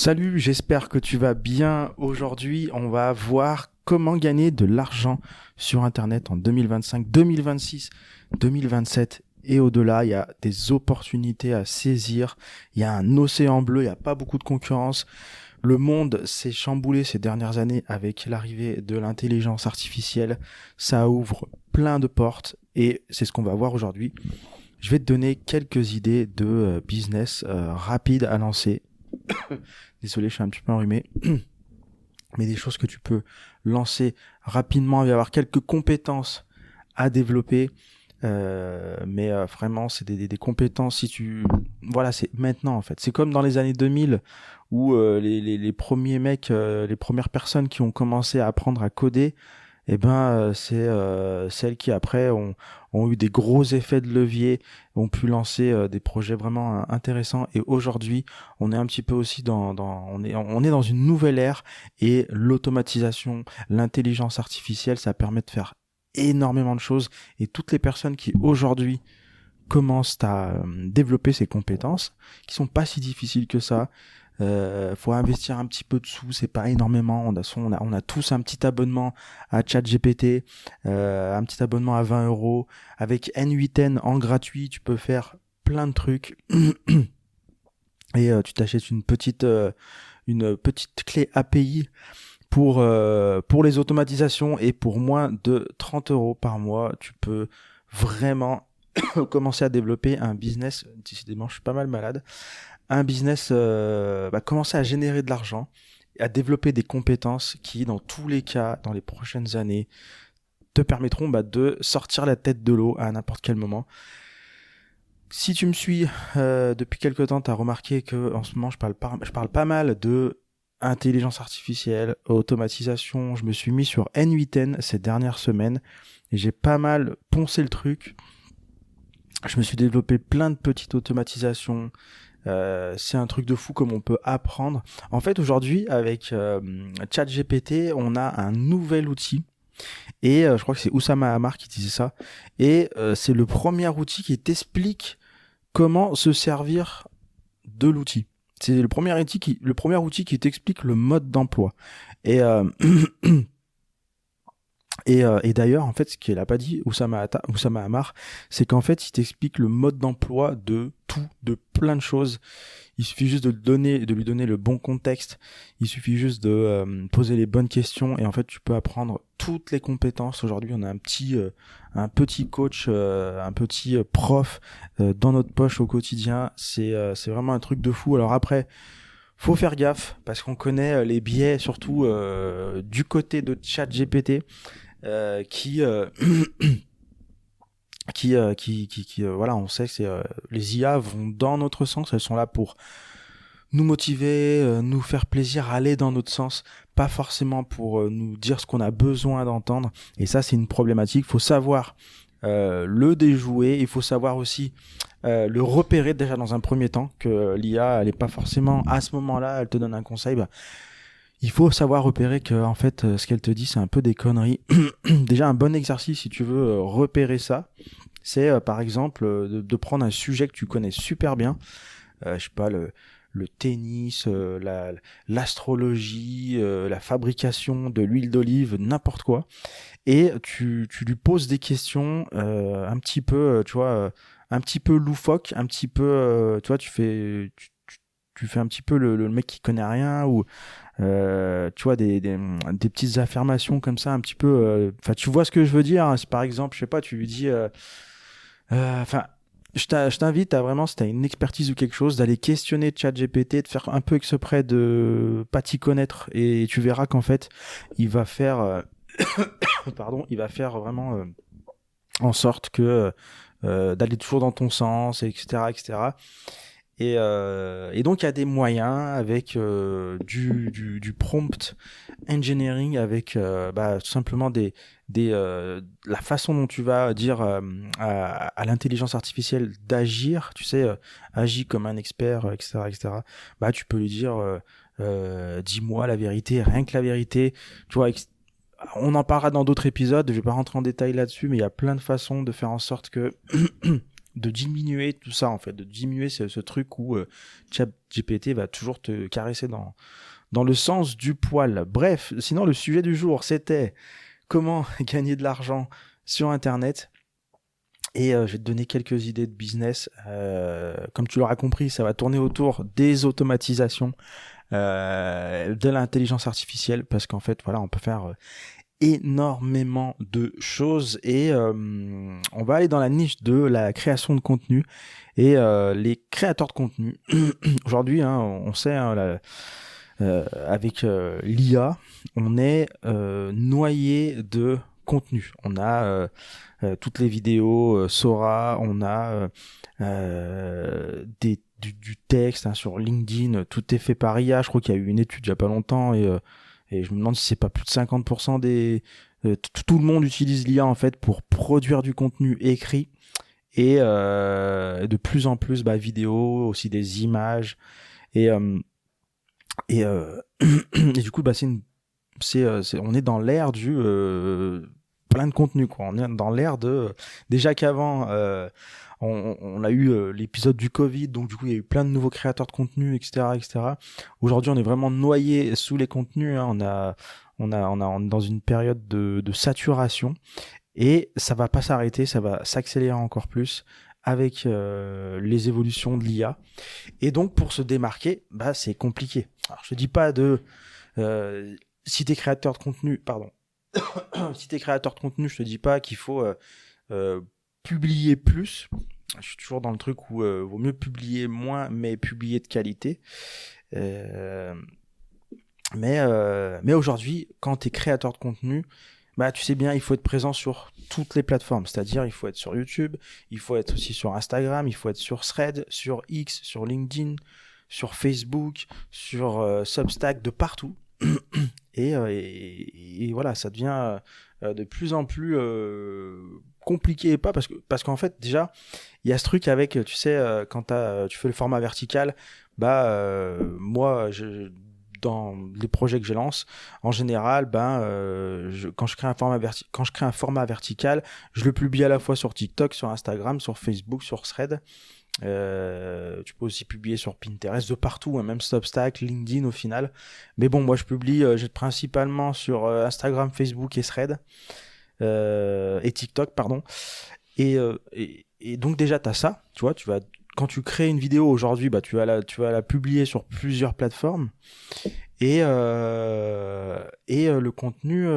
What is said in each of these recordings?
Salut, j'espère que tu vas bien. Aujourd'hui, on va voir comment gagner de l'argent sur Internet en 2025, 2026, 2027 et au-delà. Il y a des opportunités à saisir. Il y a un océan bleu, il n'y a pas beaucoup de concurrence. Le monde s'est chamboulé ces dernières années avec l'arrivée de l'intelligence artificielle. Ça ouvre plein de portes et c'est ce qu'on va voir aujourd'hui. Je vais te donner quelques idées de business rapides à lancer. Désolé, je suis un petit peu enrhumé. Mais des choses que tu peux lancer rapidement. Il va y avoir quelques compétences à développer. Mais vraiment, c'est des compétences. Voilà, c'est maintenant en fait. C'est comme dans les années 2000 où les premiers mecs, les premières personnes qui ont commencé à apprendre à coder, c'est celles qui après ont eu des gros effets de levier, ont pu lancer des projets vraiment intéressants. Et aujourd'hui, on est un petit peu aussi on est dans une nouvelle ère et l'automatisation, l'intelligence artificielle, ça permet de faire énormément de choses. Et toutes les personnes qui aujourd'hui commencent à développer ces compétences, qui sont pas si difficiles que ça. Faut investir un petit peu de sous, c'est pas énormément. On a tous un petit abonnement à ChatGPT, un petit abonnement à 20 €. Avec N8N en gratuit, tu peux faire plein de trucs. Et tu t'achètes une petite clé API pour les automatisations, et pour moins de 30 € par mois, tu peux vraiment commencer à développer un business. Décidément, je suis pas mal malade. Un business, commencer à générer de l'argent, à développer des compétences qui, dans tous les cas, dans les prochaines années, te permettront de sortir la tête de l'eau à n'importe quel moment. Si tu me suis depuis quelque temps, tu as remarqué que en ce moment, je parle pas mal de intelligence artificielle, automatisation. Je me suis mis sur N8N ces dernières semaines et j'ai pas mal poncé le truc. Je me suis développé plein de petites automatisations. C'est un truc de fou comme on peut apprendre. En fait, aujourd'hui, avec ChatGPT, on a un nouvel outil. Et je crois que c'est Oussama Hamar qui disait ça. Et c'est le premier outil qui t'explique comment se servir de l'outil. C'est le premier outil qui t'explique le mode d'emploi. Et et d'ailleurs, en fait, ce qu'il a pas dit, Oussama Hamar, c'est qu'en fait, il t'explique le mode d'emploi de tout, de plein de choses. Il suffit juste de lui donner le bon contexte. Il suffit juste de poser les bonnes questions, et en fait, tu peux apprendre toutes les compétences. Aujourd'hui, on a un petit coach, un petit prof dans notre poche au quotidien. C'est vraiment un truc de fou. Alors après, faut faire gaffe parce qu'on connaît les biais, surtout du côté de ChatGPT, qui voilà, on sait que les IA vont dans notre sens. Elles sont là pour nous motiver, nous faire plaisir, aller dans notre sens, pas forcément pour nous dire ce qu'on a besoin d'entendre. Et ça, c'est une problématique. Il faut savoir le déjouer. Il faut savoir aussi le repérer déjà dans un premier temps, que l'IA, elle est pas forcément à ce moment-là, elle te donne un conseil. Il faut savoir repérer que en fait, ce qu'elle te dit, c'est un peu des conneries. Déjà, un bon exercice, si tu veux repérer ça, c'est par exemple de prendre un sujet que tu connais super bien. Je sais pas, le tennis, l'astrologie, la fabrication de l'huile d'olive, n'importe quoi. Et tu lui poses des questions un petit peu, tu vois, un petit peu loufoque, un petit peu, tu vois, tu fais un petit peu le mec qui connaît rien, ou tu vois, des petites affirmations comme ça, un petit peu, enfin, tu vois ce que je veux dire, hein. C'est par exemple, je sais pas, tu lui dis, enfin, je t'invite à vraiment, si t'as une expertise ou quelque chose, d'aller questionner ChatGPT, de faire un peu exprès de pas t'y connaître, et tu verras qu'en fait, il va faire, il va faire vraiment en sorte que d'aller toujours dans ton sens, etc., etc. Et donc il y a des moyens avec du prompt engineering, avec tout simplement la façon dont tu vas dire à l'intelligence artificielle d'agir, tu sais, agis comme un expert, etc., etc. Tu peux lui dire dis-moi la vérité, rien que la vérité, tu vois. On en parlera dans d'autres épisodes, je vais pas rentrer en détail là-dessus, mais il y a plein de façons de faire en sorte que diminuer tout ça en fait, de diminuer ce truc où ChatGPT va toujours te caresser dans le sens du poil. Bref, sinon le sujet du jour c'était comment gagner de l'argent sur Internet. Et je vais te donner quelques idées de business. Comme tu l'auras compris, ça va tourner autour des automatisations, de l'intelligence artificielle, parce qu'en fait, voilà, on peut faire énormément de choses et on va aller dans la niche de la création de contenu et les créateurs de contenu. Aujourd'hui, hein, on sait, hein, avec l'IA, on est noyé de contenu. On a toutes les vidéos Sora, on a du texte hein, sur LinkedIn, tout est fait par IA. Je crois qu'il y a eu une étude il y a pas longtemps et je me demande si c'est pas plus de 50% tout le monde utilise l'IA en fait pour produire du contenu écrit et de plus en plus vidéo, aussi des images et et du coup on est dans l'ère du plein de contenu quoi. On est dans l'ère de déjà qu'avant on a eu l'épisode du Covid, donc du coup il y a eu plein de nouveaux créateurs de contenu, etc. Aujourd'hui on est vraiment noyé sous les contenus, hein. On est dans une période de saturation et ça va pas s'arrêter, ça va s'accélérer encore plus avec les évolutions de l'IA. Et donc pour se démarquer, c'est compliqué. Alors je te dis pas si t'es créateur de contenu, si t'es créateur de contenu, je te dis pas qu'il faut publier plus. Je suis toujours dans le truc où vaut mieux publier moins, mais publier de qualité. Mais aujourd'hui, quand t'es créateur de contenu, tu sais bien, il faut être présent sur toutes les plateformes. C'est-à-dire, il faut être sur YouTube, il faut être aussi sur Instagram, il faut être sur Threads, sur X, sur LinkedIn, sur Facebook, sur Substack, de partout. Et voilà, ça devient de plus en plus compliqué, pas parce qu'en fait déjà il y a ce truc avec, tu sais, quand tu fais le format vertical, moi dans les projets que je lance, en général, quand je crée un format vertical, je le publie à la fois sur TikTok, sur Instagram, sur Facebook, sur Threads. Tu peux aussi publier sur Pinterest, de partout, hein, même Substack, LinkedIn au final. Mais bon, moi je publie principalement sur Instagram, Facebook et Threads et TikTok, pardon. Et donc déjà t'as ça, tu vois, quand tu crées une vidéo aujourd'hui, tu vas la publier sur plusieurs plateformes et le contenu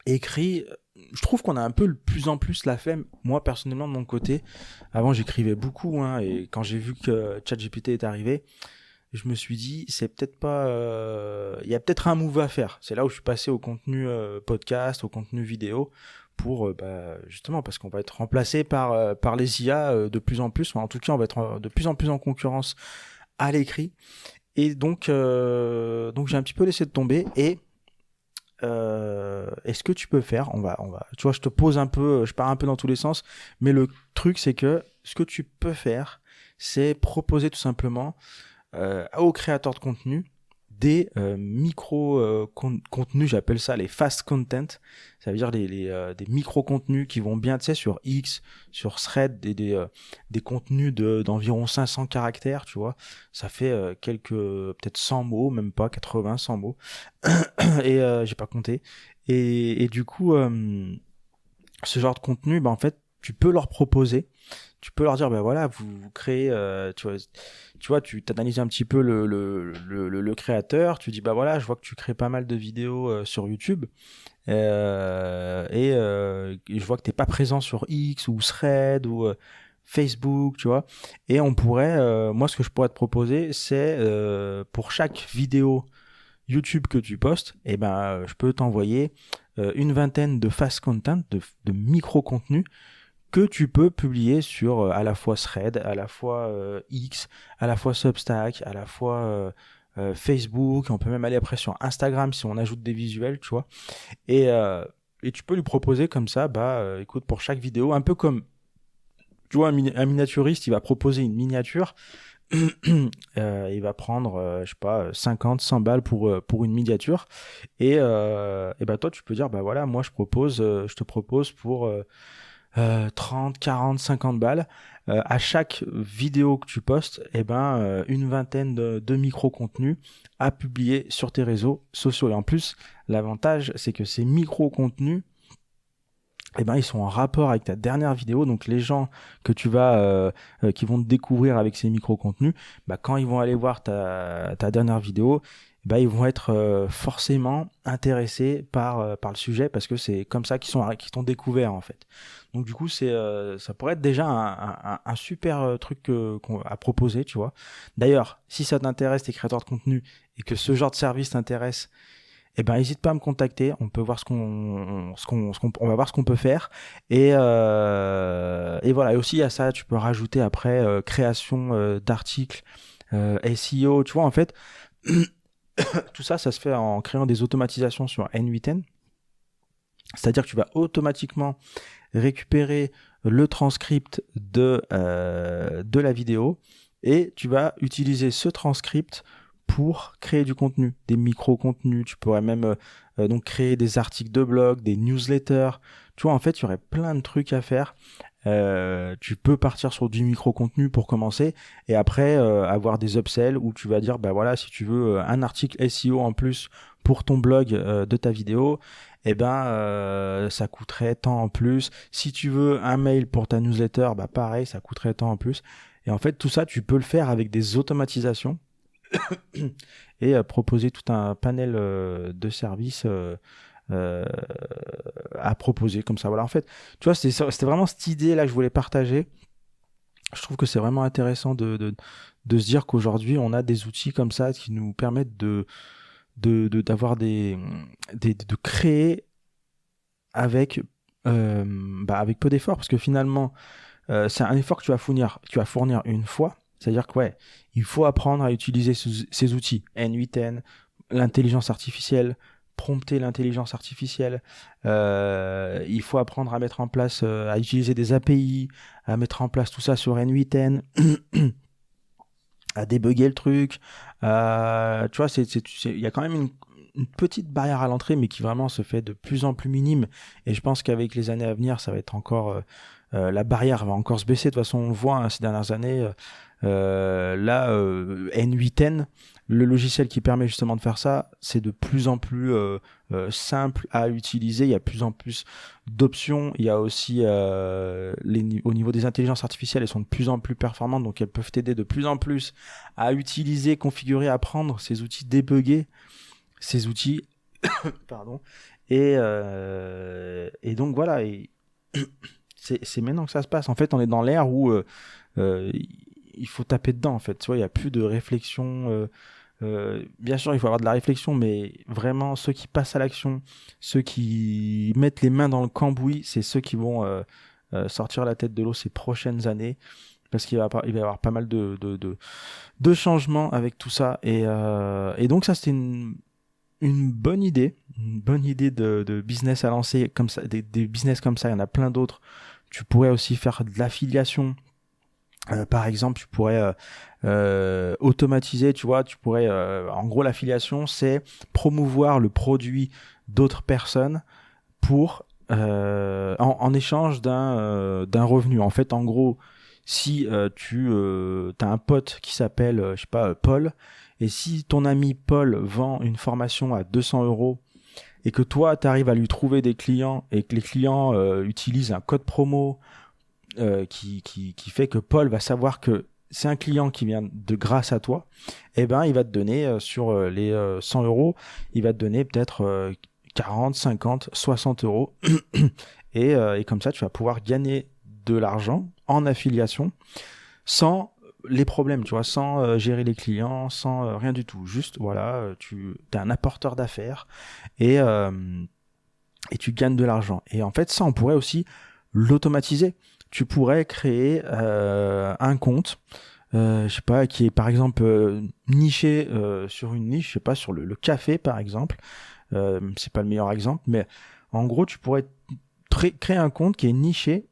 écrit. Je trouve qu'on a un peu de plus en plus la flemme. Moi, personnellement, de mon côté, avant, j'écrivais beaucoup, hein, et quand j'ai vu que ChatGPT est arrivé, je me suis dit, c'est peut-être pas... Il y a peut-être un move à faire. C'est là où je suis passé au contenu podcast, au contenu vidéo, pour justement, parce qu'on va être remplacé par les IA de plus en plus. Enfin, en tout cas, on va être de plus en plus en concurrence à l'écrit. Et donc j'ai un petit peu laissé de tomber et... est-ce que tu peux faire, tu vois, je te pose un peu, je pars un peu dans tous les sens, mais le truc c'est que ce que tu peux faire, c'est proposer tout simplement aux créateurs de contenu des micro-contenus, j'appelle ça les fast content, ça veut dire des micro-contenus qui vont bien, tu sais, sur X, sur Thread, des contenus d'environ 500 caractères, tu vois, ça fait peut-être 100 mots, même pas 80, 100 mots, et j'ai pas compté, et du coup, ce genre de contenu, en fait, tu peux leur proposer, tu peux leur dire voilà, vous créez, tu vois, tu t'analyses un petit peu le créateur, tu dis voilà, je vois que tu crées pas mal de vidéos sur YouTube et je vois que t'es pas présent sur X ou Thread ou Facebook, tu vois, et on pourrait, moi ce que je pourrais te proposer, c'est pour chaque vidéo YouTube que tu postes, je peux t'envoyer une vingtaine de fast content, de micro-contenus que tu peux publier sur à la fois Thread, à la fois X, à la fois Substack, à la fois Facebook. On peut même aller après sur Instagram si on ajoute des visuels, tu vois. Et tu peux lui proposer comme ça, écoute, pour chaque vidéo, un peu comme, tu vois, un miniaturiste, il va proposer une miniature. Il va prendre, je sais pas, 50, 100 balles pour une miniature. Et toi, tu peux dire, voilà, moi, je te propose pour 30, 40, 50 balles. À chaque vidéo que tu postes, une vingtaine de micro-contenus à publier sur tes réseaux sociaux. Et en plus, l'avantage, c'est que ces micro-contenus, ils sont en rapport avec ta dernière vidéo. Donc les gens que tu vas, qui vont te découvrir avec ces micro-contenus, quand ils vont aller voir ta dernière vidéo, ils vont être forcément intéressés par le sujet, parce que c'est comme ça qu'ils t'ont découvert en fait. Donc du coup, ça pourrait être déjà un super truc à proposer, tu vois. D'ailleurs, si ça t'intéresse, tes créateurs de contenu, et que ce genre de service t'intéresse, n'hésite pas à me contacter. On peut voir on va voir ce qu'on peut faire. Et voilà. Et aussi à ça, tu peux rajouter après création d'articles, SEO. Tu vois, en fait, tout ça se fait en créant des automatisations sur N8N. C'est-à-dire que tu vas automatiquement récupérer le transcript de la vidéo, et tu vas utiliser ce transcript pour créer du contenu, des micro-contenus. Tu pourrais même donc créer des articles de blog, des newsletters. Tu vois, en fait, il y aurait plein de trucs à faire. Tu peux partir sur du micro-contenu pour commencer, et après avoir des upsells où tu vas dire, voilà, si tu veux un article SEO en plus pour ton blog de ta vidéo, ça coûterait tant en plus. Si tu veux un mail pour ta newsletter, pareil, ça coûterait tant en plus. Et en fait, tout ça, tu peux le faire avec des automatisations et proposer tout un panel de services à proposer comme ça. Voilà, en fait, tu vois, c'était vraiment cette idée là que je voulais partager. Je trouve que c'est vraiment intéressant de se dire qu'aujourd'hui, on a des outils comme ça qui nous permettent d'avoir de créer avec avec peu d'efforts, parce que finalement c'est un effort que tu vas fournir une fois. C'est-à-dire que il faut apprendre à utiliser ces outils N8N, l'intelligence artificielle, prompter l'intelligence artificielle, il faut apprendre à mettre en place, à utiliser des API, à mettre en place tout ça sur N8N, à débugger le truc. Tu vois, il y a quand même une petite barrière à l'entrée, mais qui vraiment se fait de plus en plus minime. Et je pense qu'avec les années à venir, ça va être encore, la barrière va encore se baisser. De toute façon, on le voit ces dernières années. N8N, le logiciel qui permet justement de faire ça, c'est de plus en plus simple à utiliser. Il y a de plus en plus d'options. Il y a aussi au niveau des intelligences artificielles, elles sont de plus en plus performantes, donc elles peuvent t'aider de plus en plus à utiliser, configurer, apprendre ces outils, débugger ces outils. Pardon. Et donc voilà. Et c'est maintenant que ça se passe. En fait, on est dans l'ère où il faut taper dedans, en fait. Tu vois, il n'y a plus de réflexion. Bien sûr, il faut avoir de la réflexion, mais vraiment, ceux qui passent à l'action, ceux qui mettent les mains dans le cambouis, c'est ceux qui vont sortir la tête de l'eau ces prochaines années, parce qu'il va y avoir pas mal de changements avec tout ça. Et donc ça, c'était une bonne idée de business à lancer comme ça. Des business comme ça, il y en a plein d'autres. Tu pourrais aussi faire de l'affiliation. Par exemple, tu pourrais automatiser, tu vois, en gros, l'affiliation, c'est promouvoir le produit d'autres personnes pour en échange d'un revenu. En fait, en gros, si tu as un pote qui s'appelle, je sais pas, Paul, et si ton ami Paul vend une formation à 200 € et que toi, tu arrives à lui trouver des clients, et que les clients utilisent un code promo qui fait que Paul va savoir que c'est un client qui vient de grâce à toi, il va te donner sur les 100 €, il va te donner peut-être 40, 50, 60 €. Et comme ça, tu vas pouvoir gagner de l'argent en affiliation sans les problèmes, tu vois, sans gérer les clients, sans rien du tout. Juste, voilà, tu es un apporteur d'affaires et tu gagnes de l'argent. Et en fait, ça, on pourrait aussi l'automatiser. Tu pourrais créer un compte, je sais pas, qui est par exemple niché sur une niche, je sais pas, sur le café par exemple. C'est pas le meilleur exemple, mais en gros, tu pourrais créer un compte qui est niché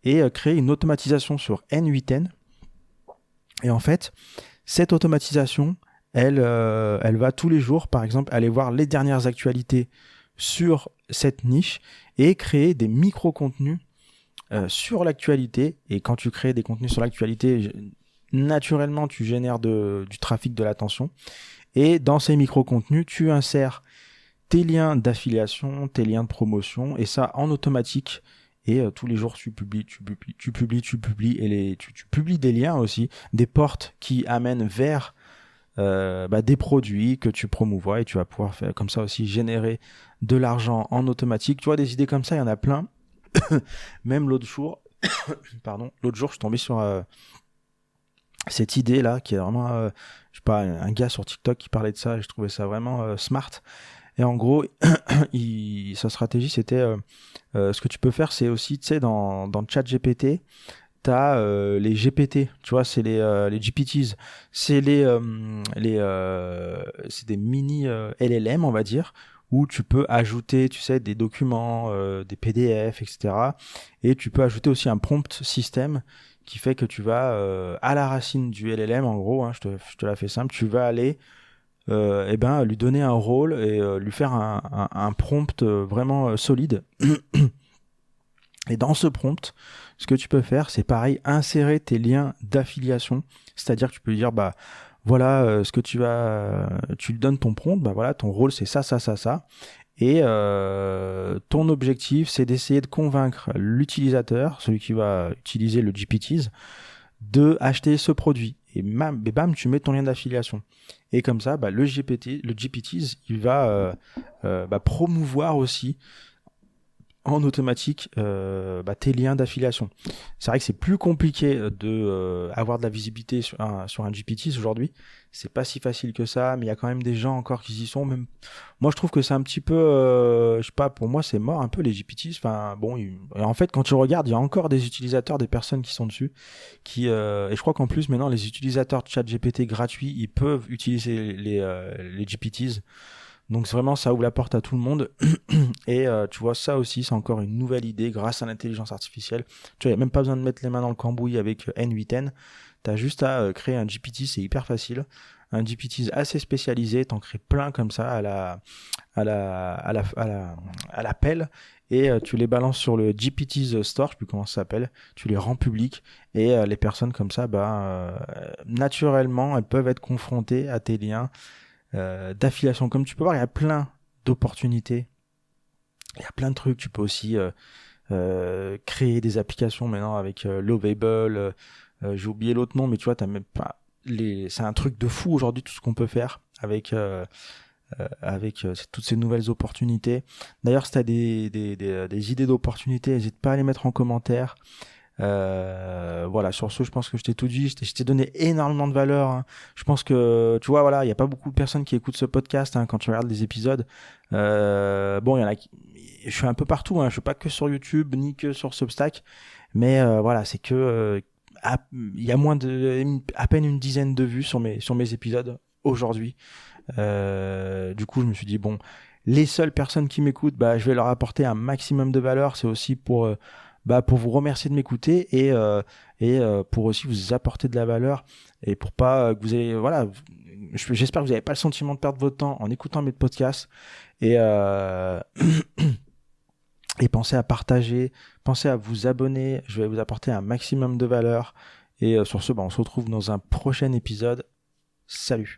et créer une automatisation sur N8N. Et en fait, cette automatisation, elle va tous les jours, par exemple, aller voir les dernières actualités sur cette niche et créer des micro-contenus sur l'actualité. Et quand tu crées des contenus sur l'actualité, naturellement, tu génères du trafic, de l'attention. Et dans ces micro-contenus, tu insères tes liens d'affiliation, tes liens de promotion, et ça en automatique. Et tous les jours, tu publies, et tu publies des liens aussi, des portes qui amènent vers des produits que tu promouvois, et tu vas pouvoir faire comme ça aussi générer de l'argent en automatique. Tu vois, des idées comme ça, il y en a plein. Même l'autre jour, je suis tombé sur cette idée là qui est vraiment, je sais pas, un gars sur TikTok qui parlait de ça, et je trouvais ça vraiment smart. Et en gros, sa stratégie, c'était ce que tu peux faire, c'est aussi, tu sais, dans ChatGPT, t'as les GPT, tu vois, c'est les GPTs, c'est c'est des mini LLM, on va dire, où tu peux ajouter, tu sais, des documents, des PDF, etc. Et tu peux ajouter aussi un prompt système qui fait que tu vas à la racine du LLM, en gros, hein, je te la fais simple, tu vas aller lui donner un rôle et lui faire un prompt vraiment solide. Et dans ce prompt, ce que tu peux faire, c'est pareil, insérer tes liens d'affiliation. C'est-à-dire que tu peux lui dire, bah voilà, ce que tu lui donnes ton prompt, bah voilà, ton rôle c'est ça, ça, ça, ça. Et ton objectif, c'est d'essayer de convaincre l'utilisateur, celui qui va utiliser le GPTs, de acheter ce produit. Et bam, tu mets ton lien d'affiliation. Et comme ça, le GPTs, il va promouvoir aussi en automatique tes liens d'affiliation. C'est vrai que c'est plus compliqué de avoir de la visibilité sur un GPTs aujourd'hui. C'est pas si facile que ça, mais il y a quand même des gens encore qui y sont. Même moi, je trouve que c'est un petit peu, je sais pas, pour moi, c'est mort un peu les GPTs. Enfin bon, en fait, quand tu regardes, il y a encore des utilisateurs, des personnes qui sont dessus, et je crois qu'en plus maintenant, les utilisateurs de ChatGPT gratuits, ils peuvent utiliser les GPTs. Donc vraiment, ça ouvre la porte à tout le monde. Et tu vois, ça aussi, c'est encore une nouvelle idée grâce à l'intelligence artificielle. Tu vois, il n'y a même pas besoin de mettre les mains dans le cambouis avec N8N. Tu as juste à créer un GPT, c'est hyper facile. Un GPT assez spécialisé, t'en crées plein comme ça à l'appel. Et tu les balances sur le GPT's Store, je sais plus comment ça s'appelle. Tu les rends publics. Et les personnes comme ça, naturellement, elles peuvent être confrontées à tes liens d'affiliation. Comme tu peux voir, il y a plein d'opportunités, il y a plein de trucs. Tu peux aussi créer des applications maintenant avec Lovable, j'ai oublié l'autre nom, mais tu vois, t'as même pas c'est un truc de fou aujourd'hui tout ce qu'on peut faire avec toutes ces nouvelles opportunités. D'ailleurs, si t'as des idées d'opportunités, n'hésite pas à les mettre en commentaire. Voilà, sur ce, je pense que je t'ai tout dit, je t'ai donné énormément de valeur, hein. Je pense que, tu vois, voilà, il y a pas beaucoup de personnes qui écoutent ce podcast, hein, quand tu regardes les épisodes. Bon, il y en a je suis un peu partout, hein, je suis pas que sur YouTube, ni que sur Substack, mais voilà, c'est que il y a à peine une dizaine de vues sur mes épisodes aujourd'hui. Du coup, je me suis dit, bon, les seules personnes qui m'écoutent, je vais leur apporter un maximum de valeur. C'est aussi pour vous remercier de m'écouter et pour aussi vous apporter de la valeur et pour pas que vous ayez, voilà, j'espère que vous n'avez pas le sentiment de perdre votre temps en écoutant mes podcasts et et pensez à partager, pensez à vous abonner. Je vais vous apporter un maximum de valeur et sur ce, on se retrouve dans un prochain épisode. Salut.